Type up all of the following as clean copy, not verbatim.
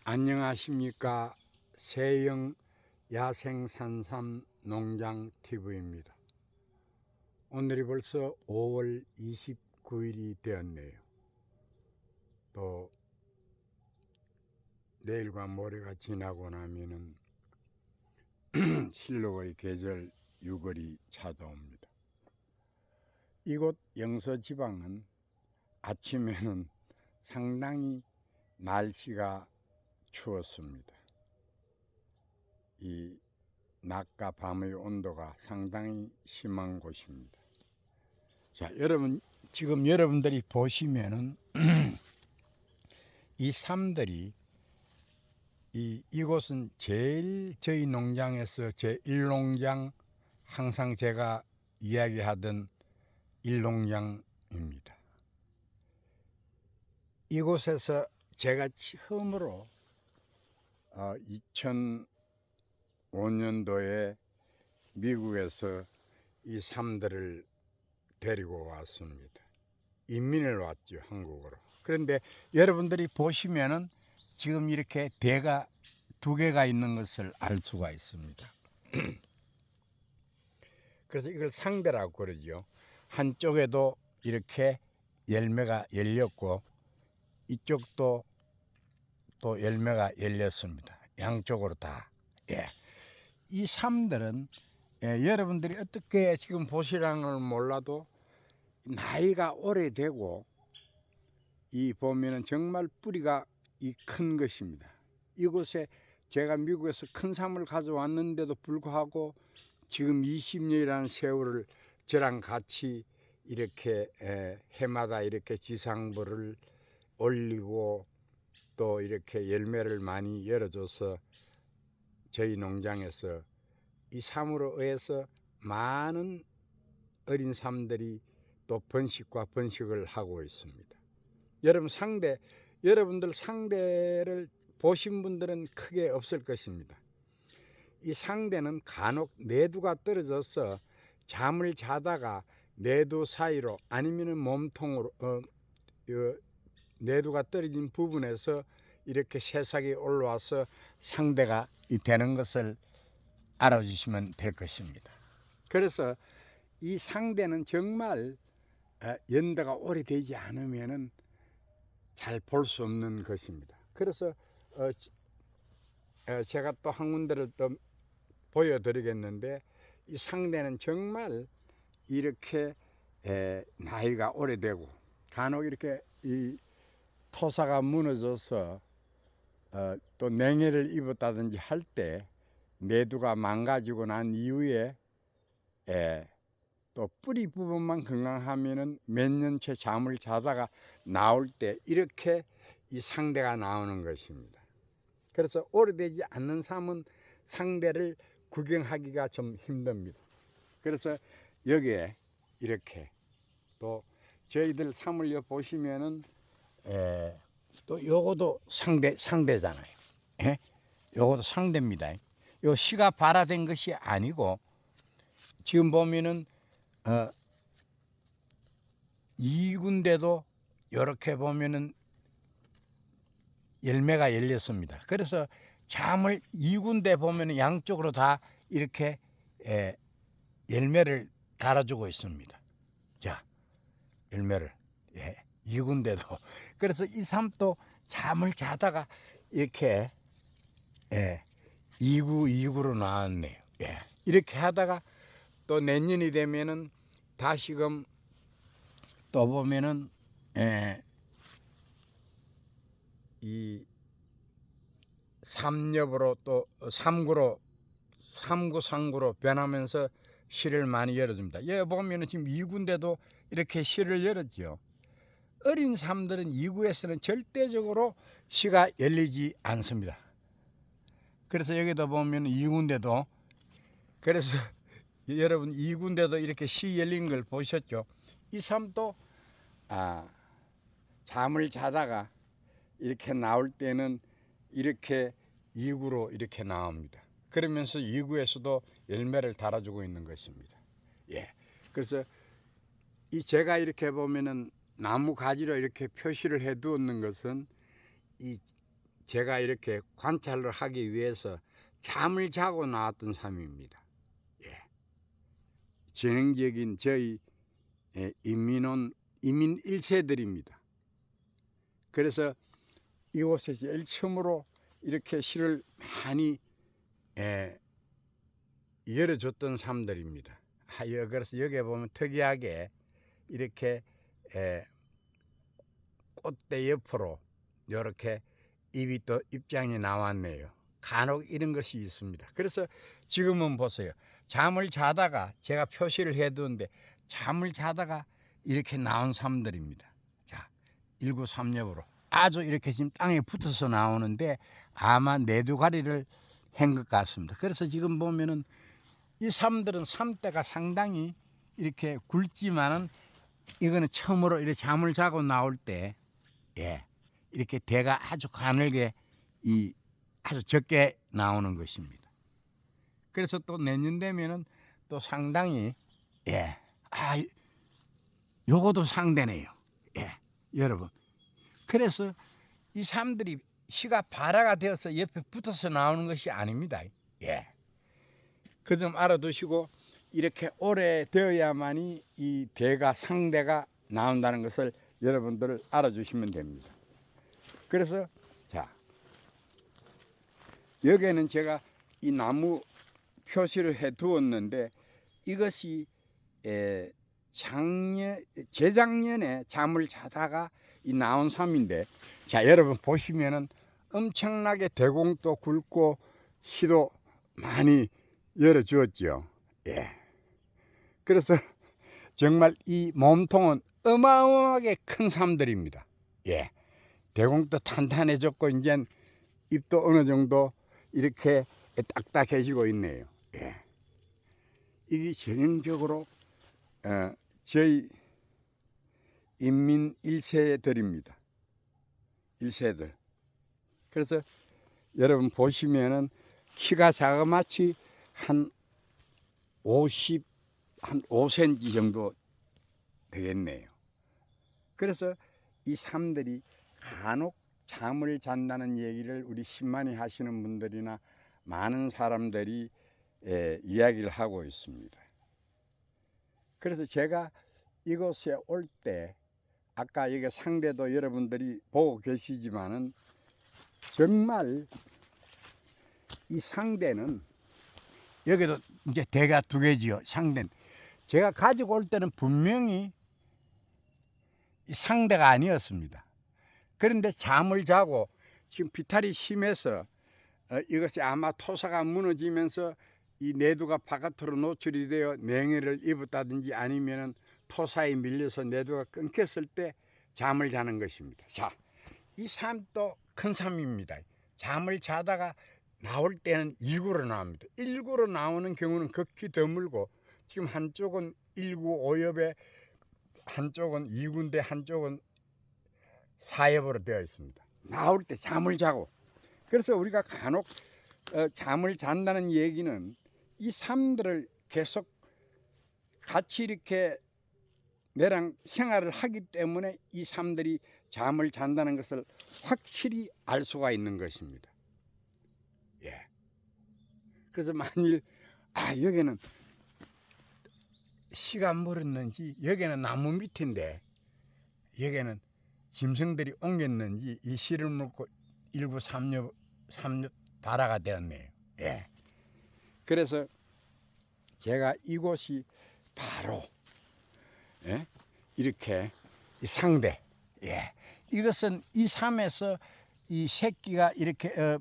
안녕하십니까. 세영 야생산삼 농장 TV입니다. 오늘이 벌써 5월 29일이 되었네요. 또 내일과 모레가 지나고 나면은 실록의 계절 6월이 찾아옵니다. 이곳 영서지방은 아침에는 상당히 날씨가 추웠습니다. 이 낮과 밤의 온도가 상당히 심한 곳입니다. 자, 여러분, 지금 여러분들이 보시면은 이 삶들이 이곳은 제일 저희 농장에서 제 1농장, 항상 제가 이야기하던 1농장입니다. 이곳에서 제가 처음으로 2005년도에 미국에서 이 삶들을 데리고 왔습니다. 이민을 왔죠, 한국으로. 그런데 여러분들이 보시면은 지금 이렇게 대가 2개가 있는 것을 알 수가 있습니다. 그래서 이걸 상대라고 그러죠. 한쪽에도 이렇게 열매가 열렸고 이쪽도 또 열매가 열렸습니다. 양쪽으로 다. 예. 이 삶들은 여러분들이 어떻게 지금 보시라는 몰라도 나이가 오래되고 이 보면은 정말 뿌리가 큰 것입니다. 이곳에 제가 미국에서 큰 삶을 가져왔는데도 불구하고 지금 20년이라는 세월을 저랑 같이 이렇게 해마다 이렇게 지상벌을 올리고 또 이렇게 열매를 많이 열어줘서 저희 농장에서 이 삶으로 의해서 많은 어린 삶들이 또 번식과 번식을 하고 있습니다. 여러분들 상대를 보신 분들은 크게 없을 것입니다. 이 상대는 간혹 내두가 떨어져서 잠을 자다가 내두 사이로 아니면 몸통으로 내두가 떨어진 부분에서 이렇게 새싹이 올라와서 상대가 되는 것을 알아주시면 될 것입니다. 그래서 이 상대는 정말 연도가 오래되지 않으면은 잘 볼 수 없는 것입니다. 그래서 제가 또 한 군데를 또 보여드리겠는데 이 상대는 정말 이렇게 나이가 오래되고 간혹 이렇게 이 토사가 무너져서 또 냉해를 입었다든지 할 때 내두가 망가지고 난 이후에 또 뿌리 부분만 건강하면은 몇 년째 잠을 자다가 나올 때 이렇게 이 상대가 나오는 것입니다. 그래서 오래되지 않는 삶은 상대를 구경하기가 좀 힘듭니다. 그래서 여기에 이렇게 또 저희들 삶을 보시면은 또 요것도 상대잖아요. 예? 요것도 상대입니다. 요 씨가 발화된 것이 아니고 지금 보면은 이 군데도 이렇게 보면은 열매가 열렸습니다. 그래서 잠을 이 군데 보면은 양쪽으로 다 이렇게 열매를 달아주고 있습니다. 자, 열매를 이 군데도 그래서 이 삶도 잠을 자다가 이렇게 2구로 나왔네요. 이렇게 하다가 또 내년이 되면은 다시금 또 보면은 이 3엽으로 또 3구로 3구, 3구로 변하면서 씨를 많이 열어줍니다. 여기 보면은 지금 2구인데도 이렇게 씨를 열었죠. 어린 삶들은 2구에서는 절대적으로 씨가 열리지 않습니다. 그래서 여기도 보면 2구인데도 그래서 여러분 2구인데도 이렇게 씨 열린 걸 보셨죠? 이 삶도 잠을 자다가 이렇게 나올 때는 이렇게 2구로 이렇게 나옵니다. 그러면서 2구에서도 열매를 달아주고 있는 것입니다. 그래서 이 제가 이렇게 보면은 나무 가지로 이렇게 표시를 해 두었는 것은 이 제가 이렇게 관찰을 하기 위해서 잠을 자고 나왔던 삶입니다. 예. 전형적인 저희 이민 1세들입니다. 그래서 이곳에 제일 처음으로 이렇게 시를 많이 열어줬던 사람들입니다. 그래서 여기에 보면 특이하게 이렇게 꽃대 옆으로 이렇게 잎이 또 입장이 나왔네요. 간혹 이런 것이 있습니다. 그래서 지금은 보세요. 잠을 자다가 제가 표시를 해두는데 잠을 자다가 이렇게 나온 사람들입니다. 자, 1936으로 아주 이렇게 지금 땅에 붙어서 나오는데 아마 내두가리를 한 것 같습니다. 그래서 지금 보면은 이 사람들은 삶대가 상당히 이렇게 굵지만은 이거는 처음으로 이렇게 잠을 자고 나올 때 이렇게 대가 아주 가늘게 아주 적게 나오는 것입니다. 그래서 또 내년 되면은 또 상당히 요거도 상대네요. 여러분. 그래서 이 사람들이 시가 발화가 되어서 옆에 붙어서 나오는 것이 아닙니다. 그 점 알아두시고 이렇게 오래 되어야만이 이 대가 상대가 나온다는 것을 여러분들 알아주시면 됩니다. 그래서 자, 여기에는 제가 이 나무 표시를 해 두었는데 이것이 재작년에 잠을 자다가 이 나온 삶인데, 자, 여러분 보시면은 엄청나게 대공도 굵고 시도 많이 열어주었죠. 그래서 정말 이 몸통은 어마어마하게 큰 삶들입니다. 대공도 탄탄해졌고 이제 잎도 어느 정도 이렇게 딱딱해지고 있네요. 이게 전형적으로 저희 인민 1세들입니다. 1세들. 그래서 여러분 보시면은 키가 자그마치 한 5cm 정도 되겠네요. 그래서 이 삶들이 간혹 잠을 잔다는 얘기를 우리 신만이 하시는 분들이나 많은 사람들이 이야기를 하고 있습니다. 그래서 제가 이곳에 올 때 아까 여기 상대도 여러분들이 보고 계시지만은 정말 이 상대는 여기도 이제 대가 두 개지요. 상대는 제가 가지고 올 때는 분명히 이 상대가 아니었습니다. 그런데 잠을 자고 지금 비탈이 심해서 이것이 아마 토사가 무너지면서 이 내두가 바깥으로 노출이 되어 냉해를 입었다든지 아니면은 토사에 밀려서 내두가 끊겼을 때 잠을 자는 것입니다. 자, 이 삶도 큰 삶입니다. 잠을 자다가 나올 때는 2구로 나옵니다. 1구로 나오는 경우는 극히 드물고 지금 한쪽은 1구 5엽에 한쪽은 2구인데 한쪽은 4엽으로 되어 있습니다. 나올 때 잠을 자고. 그래서 우리가 간혹 잠을 잔다는 얘기는 이 삶들을 계속 같이 이렇게 내랑 생활을 하기 때문에 이 삶들이 잠을 잔다는 것을 확실히 알 수가 있는 것입니다. 그래서 만일 여기는 시가 물었는지 여기는 나무 밑인데 여기는 짐승들이 옮겼는지 이 씨를 물고 1936 발화가 되었네요. 그래서 제가 이곳이 바로 이렇게 이 상대 이것은 이 삶에서 이 새끼가 이렇게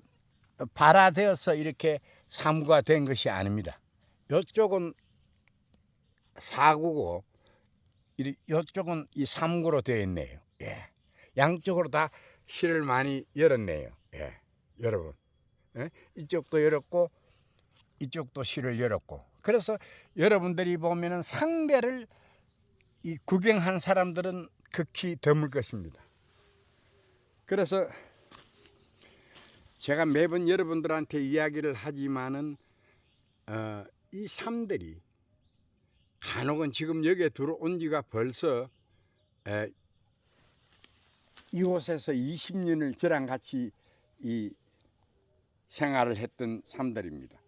발화되어서 이렇게 3구가 된 것이 아닙니다. 이쪽은 4구고 이쪽은 이 3구로 되어 있네요. 양쪽으로 다 실을 많이 열었네요. 여러분, 이쪽도 열었고 이쪽도 실을 열었고. 그래서 여러분들이 보면은 상대를 이 구경한 사람들은 극히 드물 것입니다. 그래서 제가 매번 여러분들한테 이야기를 하지만은 이 삶들이 간혹은 지금 여기에 들어온 지가 벌써 이곳에서 20년을 저랑 같이 이 생활을 했던 삶들입니다.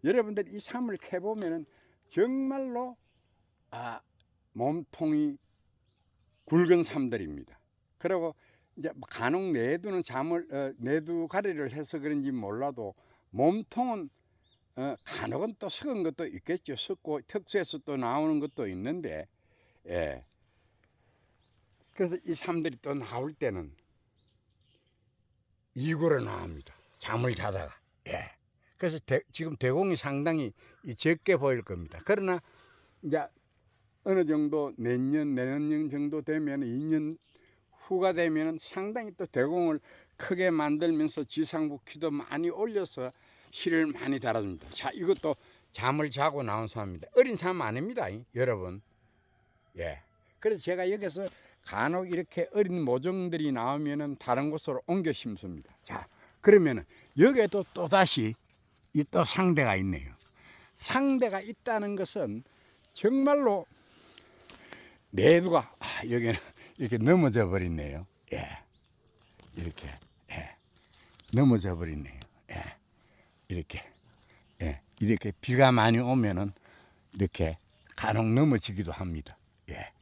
여러분들 이 삶을 캐보면은 정말로 몸통이 굵은 삶들입니다. 그리고 이제 간혹 내두는 내두 가리를 해서 그런지 몰라도 몸통은 간혹은 또 썩은 것도 있겠죠. 썩고 턱수에서 또 나오는 것도 있는데, 예. 그래서 이 삶들이 또 나올 때는 이구로 나옵니다. 잠을 자다가. 예. 그래서 지금 대공이 상당히 적게 보일 겁니다. 그러나 이제 어느 정도 내년 정도 되면 2년 후가 되면 상당히 또 대공을 크게 만들면서 지상부 키도 많이 올려서 실을 많이 달아줍니다. 자, 이것도 잠을 자고 나온 사람입니다. 어린 사람 아닙니다, 여러분. 예. 그래서 제가 여기서 간혹 이렇게 어린 모종들이 나오면은 다른 곳으로 옮겨 심습니다. 자, 그러면은 여기에도 또 다시 또 상대가 있네요. 상대가 있다는 것은 정말로 내두가 여기는 이렇게 넘어져 버리네요. 예, 이렇게 넘어져 버리네요. 예, 이렇게 비가 많이 오면은 이렇게 간혹 넘어지기도 합니다. 예,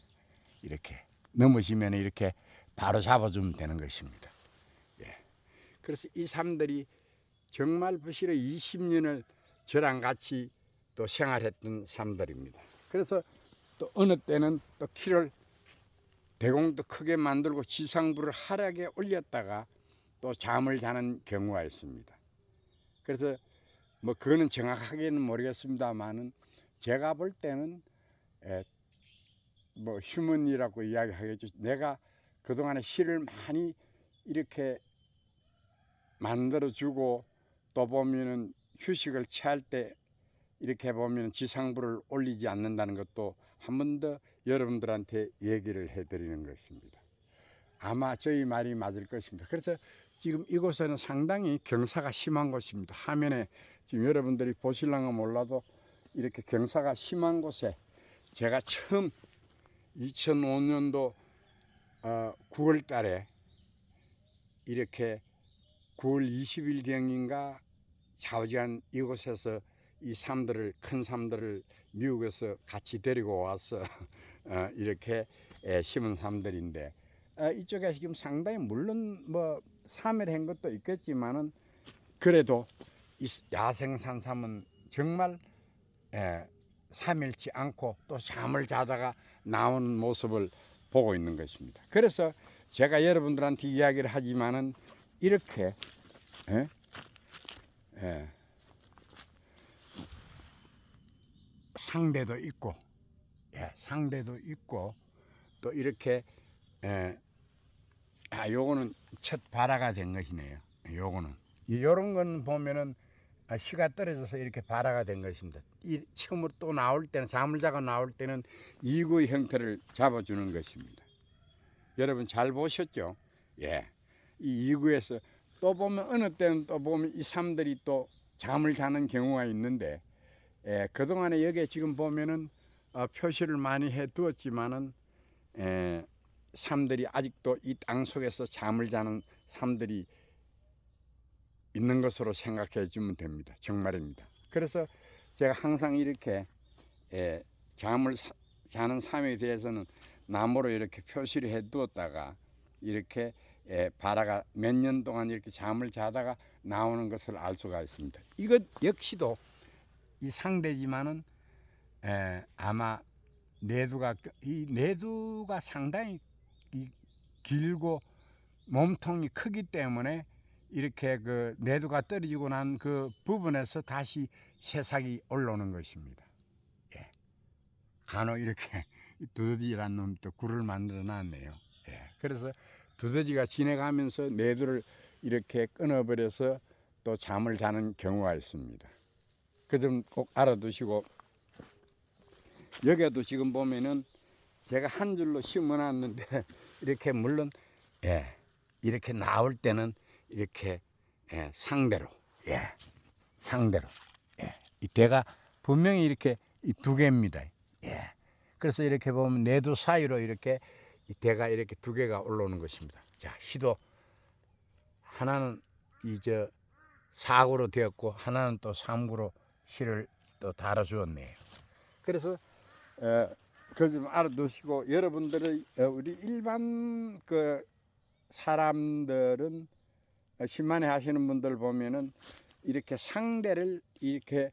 이렇게 넘어지면 이렇게 바로 잡아주면 되는 것입니다. 예, 그래서 이 삶들이 정말 부실의 20년을 저랑 같이 또 생활했던 삶들입니다. 그래서 또 어느 때는 또 키를 대공도 크게 만들고 지상부를 하락에 올렸다가 또 잠을 자는 경우가 있습니다. 그래서 뭐 그거는 정확하게는 모르겠습니다만은 제가 볼 때는 뭐 휴먼이라고 이야기하겠죠. 내가 그동안에 실을 많이 이렇게 만들어주고 또 보면은 휴식을 취할 때 이렇게 보면 지상부를 올리지 않는다는 것도 한 번 더 여러분들한테 얘기를 해드리는 것입니다. 아마 저희 말이 맞을 것입니다. 그래서 지금 이곳에는 상당히 경사가 심한 곳입니다. 화면에 지금 여러분들이 보실랑가 몰라도 이렇게 경사가 심한 곳에 제가 처음 2005년도 9월 달에 이렇게 9월 20일경인가 좌우지간 이곳에서 이 삶들을 큰 삶들을 미국에서 같이 데리고 와서 이렇게 심은 삶들인데 이쪽에 지금 상당히 물론 뭐 사멸한 것도 있겠지만은 그래도 이 야생 산삼은 정말 사멸치 않고 또 잠을 자다가 나오는 모습을 보고 있는 것입니다. 그래서 제가 여러분들한테 이야기를 하지만은 이렇게 상대도 있고, 상대도 있고, 또 이렇게, 요거는 첫 발화가 된 것이네요. 요거는. 요런 건 보면은 씨가 떨어져서 이렇게 발화가 된 것입니다. 이 처음으로 또 나올 때는, 잠을 자고 나올 때는 이구의 형태를 잡아주는 것입니다. 여러분 잘 보셨죠? 예. 이 이구에서 또 보면 어느 때는 또 보면 이 삶들이 또 잠을 자는 경우가 있는데, 그동안에 여기에 지금 보면은 표시를 많이 해 두었지만은 삶들이 아직도 이 땅 속에서 잠을 자는 삶들이 있는 것으로 생각해 주면 됩니다. 정말입니다. 그래서 제가 항상 이렇게 잠을 자는 삶에 대해서는 나무로 이렇게 표시를 해 두었다가 이렇게 발화가 몇 년 동안 이렇게 잠을 자다가 나오는 것을 알 수가 있습니다. 이것 역시도 이 상대지만은 아마 이 내두가 상당히 길고 몸통이 크기 때문에 이렇게 그 내두가 떨어지고 난 그 부분에서 다시 새싹이 올라오는 것입니다. 간혹 이렇게 두더지라는 놈이 또 굴을 만들어 놨네요. 그래서 두더지가 지내가면서 내두를 이렇게 끊어버려서 또 잠을 자는 경우가 있습니다. 그 점 꼭 알아두시고, 여기에도 지금 보면은 제가 한 줄로 심어놨는데 이렇게 물론 이렇게 나올 때는 이렇게 상대로 상대로 이 대가 분명히 이렇게 이 두 개입니다. 그래서 이렇게 보면 내두 사이로 이렇게 이 대가 이렇게 두 개가 올라오는 것입니다. 자, 시도 하나는 이제 4구로 되었고 하나는 또 3구로 실을 또 달아주었네요. 그래서 그 좀 알아두시고 여러분들의 우리 일반 그 사람들은 신만회 하시는 분들 보면은 이렇게 상대를 이렇게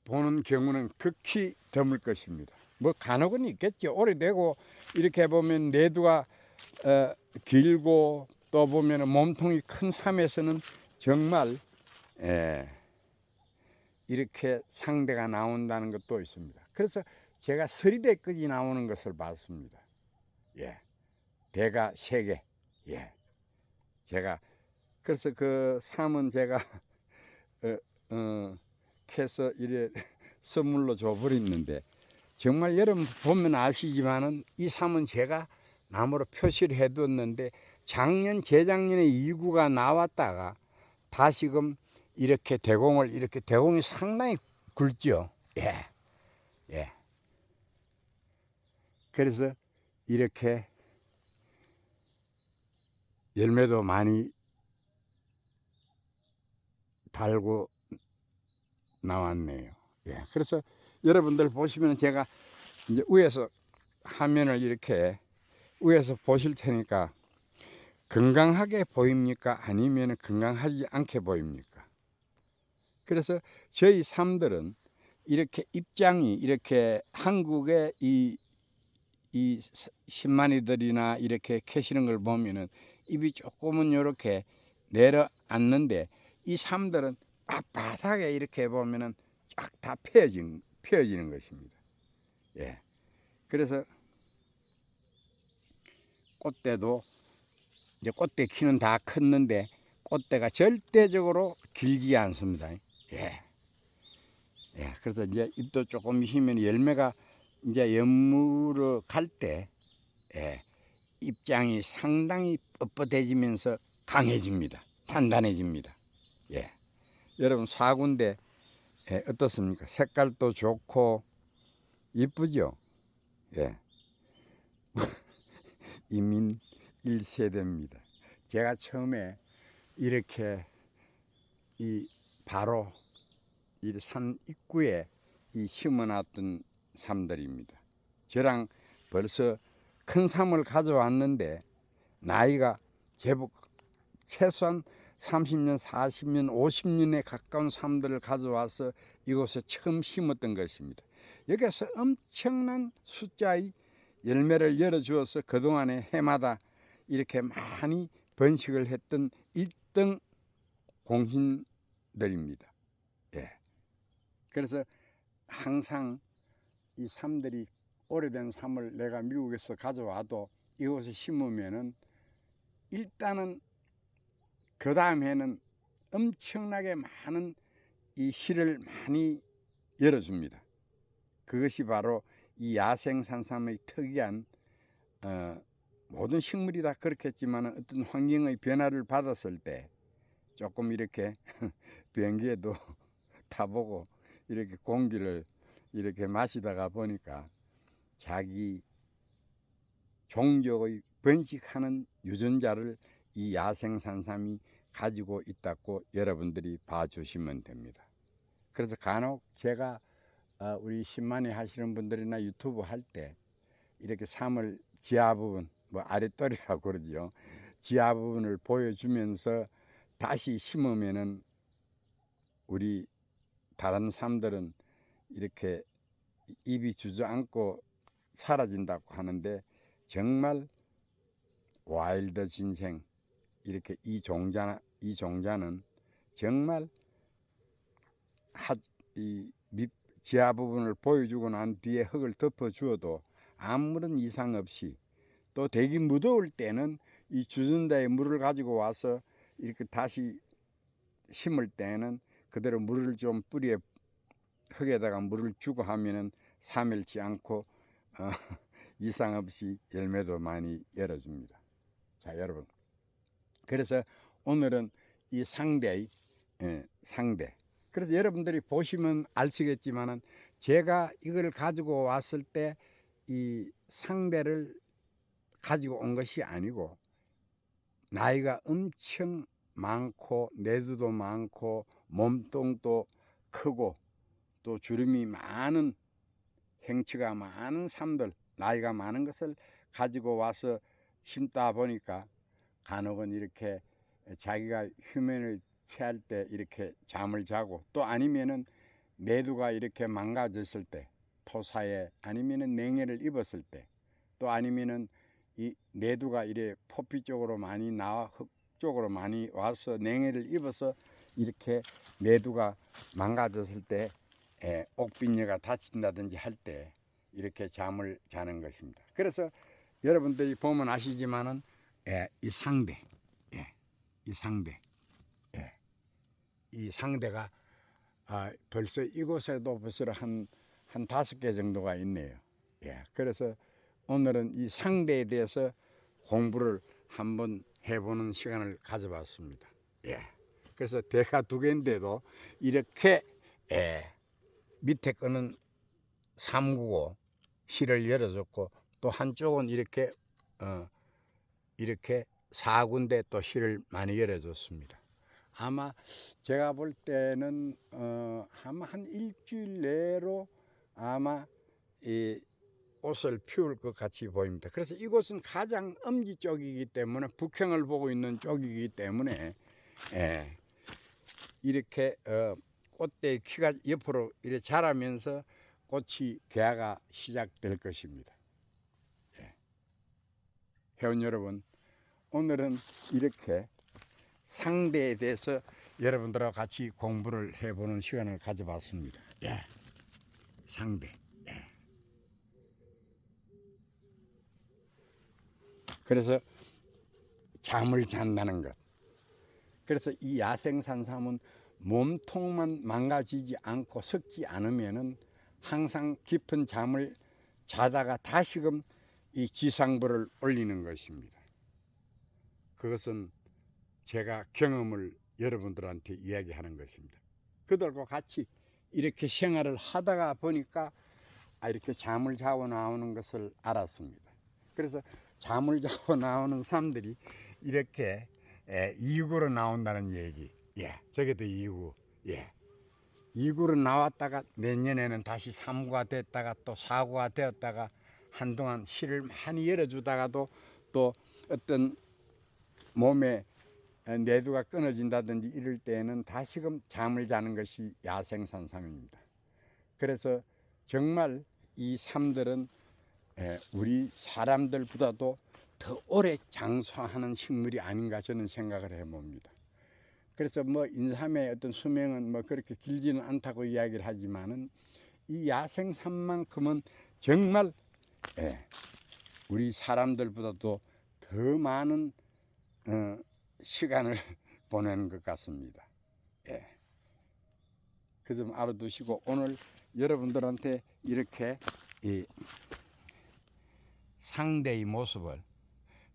보는 경우는 극히 드물 것입니다. 뭐 간혹은 있겠죠. 오래되고 이렇게 보면 내두가 길고 또 보면 몸통이 큰 삶에서는 정말 이렇게 상대가 나온다는 것도 있습니다. 그래서 제가 서리대까지 나오는 것을 봤습니다. 예, 대가 3개. 예, 제가 그래서 그 삶은 제가 캐서 이래 선물로 줘버렸는데 정말 여러분 보면 아시지만은 이 삶은 제가 나무로 표시를 해뒀는데 작년 재작년에 2구가 나왔다가 다시금 이렇게 대공이 상당히 굵죠. 예, 예. 그래서 이렇게 열매도 많이 달고 나왔네요. 예. 그래서 여러분들 보시면 제가 이제 위에서 화면을 이렇게 위에서 보실 테니까 건강하게 보입니까? 아니면 건강하지 않게 보입니까? 그래서 저희 삶들은 이렇게 입장이 이렇게 한국의 이 신만이들이나 이렇게 캐시는 걸 보면은 입이 조금은 이렇게 내려앉는데 이 삶들은 바닥에 이렇게 보면은 쫙 다 펴지는 것입니다. 예. 그래서 꽃대도 이제 꽃대 키는 다 컸는데 꽃대가 절대적으로 길지 않습니다. 예. 예. 그래서 이제 잎도 조금 있으면 열매가 이제 연무로 갈 때, 예. 입장이 상당히 뻣뻣해지면서 강해집니다. 단단해집니다. 예. 여러분 4군데 예, 어떻습니까? 색깔도 좋고 이쁘죠? 예. 이민 1세대입니다. 제가 처음에 이렇게 바로 이 산 입구에 심어놨던 삶들입니다. 저랑 벌써 큰 삶을 가져왔는데 나이가 제법 최소한 30년, 40년, 50년에 가까운 삶들을 가져와서 이곳에 처음 심었던 것입니다. 여기서 엄청난 숫자의 열매를 열어주어서 그동안에 해마다 이렇게 많이 번식을 했던 1등 공신들입니다. 예. 그래서 항상 이 삶들이 오래된 삶을 내가 미국에서 가져와도 이곳에 심으면은 일단은 그 다음 해는 엄청나게 많은 이 실을 많이 열어줍니다. 그것이 바로 이 야생산삼의 특이한 모든 식물이 다 그렇겠지만 어떤 환경의 변화를 받았을 때 조금 이렇게 비행기에도 타보고 이렇게 공기를 이렇게 마시다가 보니까 자기 종족의 번식하는 유전자를 이 야생산삼이 가지고 있다고 여러분들이 봐주시면 됩니다. 그래서 간혹 제가 우리 신만회 하시는 분들이나 유튜브 할 때 이렇게 삶을 지하 부분 뭐 아랫돌이라고 그러죠. 지하 부분을 보여주면서 다시 심으면은 우리 다른 삶들은 이렇게 입이 주저앉고 사라진다고 하는데 정말 와일드 진생 이렇게 이 종자는 정말 지하 부분을 보여주고 난 뒤에 흙을 덮어 주어도 아무런 이상 없이 또 되게 무더울 때는 이 주전자에 물을 가지고 와서 이렇게 다시 심을 때는 그대로 물을 좀 뿌리에 흙에다가 물을 주고 하면은 사멸치 않고 이상 없이 열매도 많이 열어줍니다. 자, 여러분. 그래서 오늘은 이 상대. 그래서 여러분들이 보시면 아시겠지만은 제가 이걸 가지고 왔을 때 이 상대를 가지고 온 것이 아니고 나이가 엄청 많고 내두도 많고 몸통도 크고 또 주름이 많은 행치가 많은 삶들, 나이가 많은 것을 가지고 와서 심다 보니까 간혹은 이렇게 자기가 휴면을 취할 때 이렇게 잠을 자고, 또 아니면은 내두가 이렇게 망가졌을 때, 토사에 아니면은 냉해를 입었을 때, 또 아니면은 이 내두가 이래 포피 쪽으로 많이 나와 흙 쪽으로 많이 와서 냉해를 입어서 이렇게 내두가 망가졌을 때, 옥빈녀가 다친다든지 할 때 이렇게 잠을 자는 것입니다. 그래서 여러분들이 보면 아시지만은 이 상대, 이 상대, 이 상대가 벌써 이곳에도 벌써 한 5개 정도가 있네요. 그래서 오늘은 이 상대에 대해서 공부를 한번 해보는 시간을 가져봤습니다. 그래서 대가 2개인데도 이렇게 밑에 거는 3구고 실을 열어줬고, 또 한쪽은 이렇게 이렇게 4구인데 또 실을 많이 열어줬습니다. 아마 제가 볼 때는 아마 한 일주일 내로 아마 이 꽃을 피울 것 같이 보입니다. 그래서 이곳은 가장 엄지 쪽이기 때문에, 북형을 보고 있는 쪽이기 때문에 이렇게 꽃대 키가 옆으로 이렇게 자라면서 꽃이 개화가 시작될 것입니다. 회원 여러분, 오늘은 이렇게 상대에 대해서 여러분들하고 같이 공부를 해보는 시간을 가져봤습니다. 상대. 그래서 잠을 잔다는 것. 그래서 이 야생산삼은 몸통만 망가지지 않고 썩지 않으면은 항상 깊은 잠을 자다가 다시금 이 기상부를 올리는 것입니다. 그것은 제가 경험을 여러분들한테 이야기하는 것입니다. 그들과 같이 이렇게 생활을 하다가 보니까 이렇게 잠을 자고 나오는 것을 알았습니다. 그래서 잠을 자고 나오는 사람들이 이렇게 2구로 나온다는 얘기. 저게도 2구. 2구로 나왔다가 내년에는 다시 3구가 됐다가 또 4구가 되었다가 한동안 실을 많이 열어주다가도 또 어떤 몸에 내두가 끊어진다든지 이럴 때에는 다시금 잠을 자는 것이 야생산삼입니다. 그래서 정말 이 삶들은 우리 사람들보다도 더 오래 장수하는 식물이 아닌가 저는 생각을 해봅니다. 그래서 뭐 인삼의 어떤 수명은 뭐 그렇게 길지는 않다고 이야기를 하지만은 이 야생삼만큼은 정말 우리 사람들보다도 더 많은 시간을 보내는 것 같습니다. 그 점 알아두시고, 오늘 여러분들한테 이렇게 이 상대의 모습을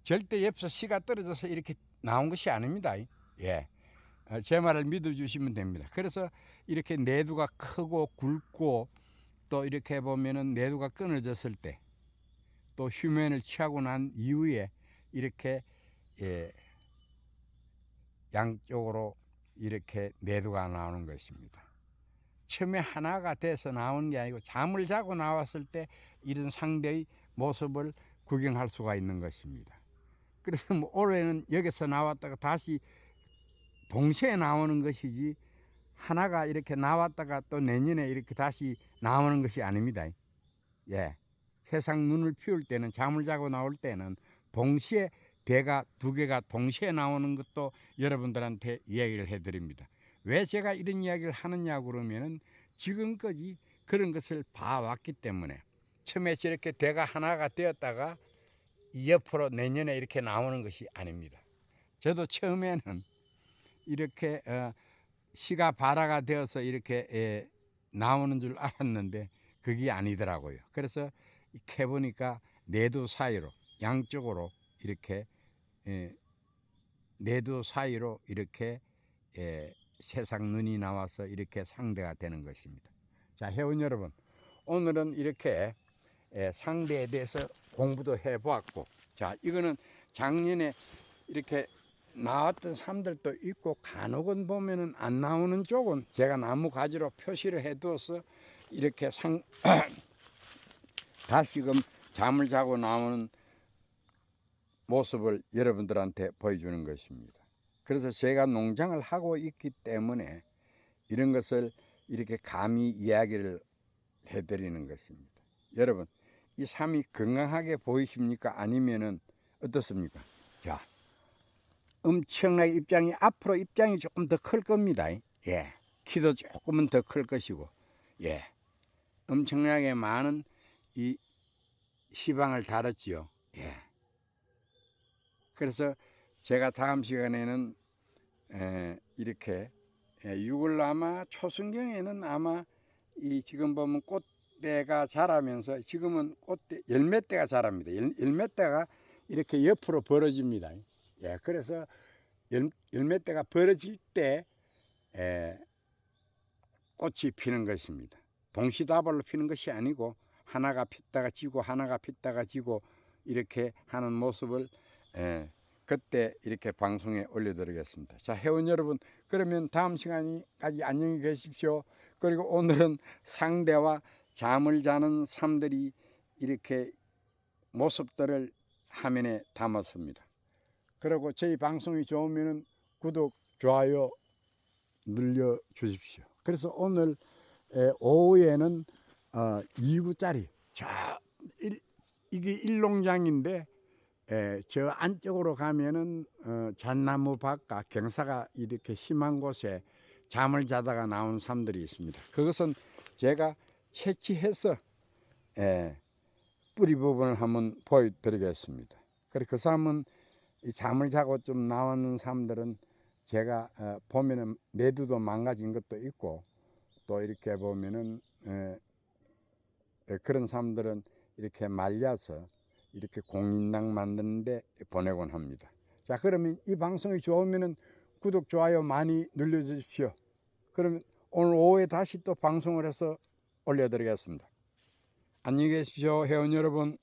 절대 옆에서 씨가 떨어져서 이렇게 나온 것이 아닙니다. 제 말을 믿어주시면 됩니다. 그래서 이렇게 내두가 크고 굵고, 또 이렇게 보면은 내두가 끊어졌을 때, 또 휴면을 취하고 난 이후에 이렇게 양쪽으로 이렇게 내두가 나오는 것입니다. 처음에 하나가 돼서 나오는 게 아니고 잠을 자고 나왔을 때 이런 상대의 모습을 구경할 수가 있는 것입니다. 그래서 뭐 올해는 여기서 나왔다가 다시 동시에 나오는 것이지, 하나가 이렇게 나왔다가 또 내년에 이렇게 다시 나오는 것이 아닙니다. 세상 눈을 피울 때는, 잠을 자고 나올 때는 동시에 대가 2개가 동시에 나오는 것도 여러분들한테 이야기를 해드립니다. 왜 제가 이런 이야기를 하느냐 그러면은 지금까지 그런 것을 봐왔기 때문에, 처음에 저렇게 대가 하나가 되었다가 옆으로 내년에 이렇게 나오는 것이 아닙니다. 저도 처음에는 이렇게 씨가 발화가 되어서 이렇게 나오는 줄 알았는데 그게 아니더라고요. 그래서 캐보니까 내두 사이로, 양쪽으로 이렇게 내두 사이로 이렇게 세상 눈이 나와서 이렇게 상대가 되는 것입니다. 자, 회원 여러분, 오늘은 이렇게 상대에 대해서 공부도 해보았고, 자, 이거는 작년에 이렇게 나왔던 삶들도 있고 간혹은 보면은 안 나오는 쪽은 제가 나무 가지로 표시를 해두어서 이렇게 다시금 잠을 자고 나오는 모습을 여러분들한테 보여주는 것입니다. 그래서 제가 농장을 하고 있기 때문에 이런 것을 이렇게 감히 이야기를 해드리는 것입니다. 여러분, 이 삶이 건강하게 보이십니까? 아니면은 어떻습니까? 자, 엄청나게 앞으로 입장이 조금 더 클 겁니다. 예, 키도 조금은 더 클 것이고, 예, 엄청나게 많은 이 시방을 달았지요. 예. 그래서 제가 다음 시간에는 이렇게 6월 아마 초순경에는 아마 이 지금 보면 꽃대가 자라면서 지금은 꽃대 열매대가 자랍니다. 열매대가 이렇게 옆으로 벌어집니다. 예, 그래서 열매대가 벌어질 때 꽃이 피는 것입니다. 동시다발로 피는 것이 아니고 하나가 피다가 지고 하나가 피다가 지고 이렇게 하는 모습을 그때 이렇게 방송에 올려드리겠습니다. 자, 회원 여러분, 그러면 다음 시간까지 안녕히 계십시오. 그리고 오늘은 상대와 잠을 자는 삶들이 이렇게 모습들을 화면에 담았습니다. 그리고 저희 방송이 좋으면 구독, 좋아요 눌러 주십시오. 그래서 오늘 오후에는 2구짜리 이게 일농장인데 저 안쪽으로 가면은 잣나무 밭과 경사가 이렇게 심한 곳에 잠을 자다가 나온 삶들이 있습니다. 그것은 제가 채취해서 뿌리 부분을 한번 보여드리겠습니다. 그래서 그 삶은 잠을 자고 좀 나오는 삶들은 제가 보면은 매두도 망가진 것도 있고 또 이렇게 보면은 그런 삶들은 이렇게 말려서 이렇게 공인당 만드는데 보내곤 합니다. 자, 그러면 이 방송이 좋으면은 구독, 좋아요 많이 눌러주십시오. 그러면 오늘 오후에 다시 또 방송을 해서 올려드리겠습니다. 안녕히 계십시오, 회원 여러분.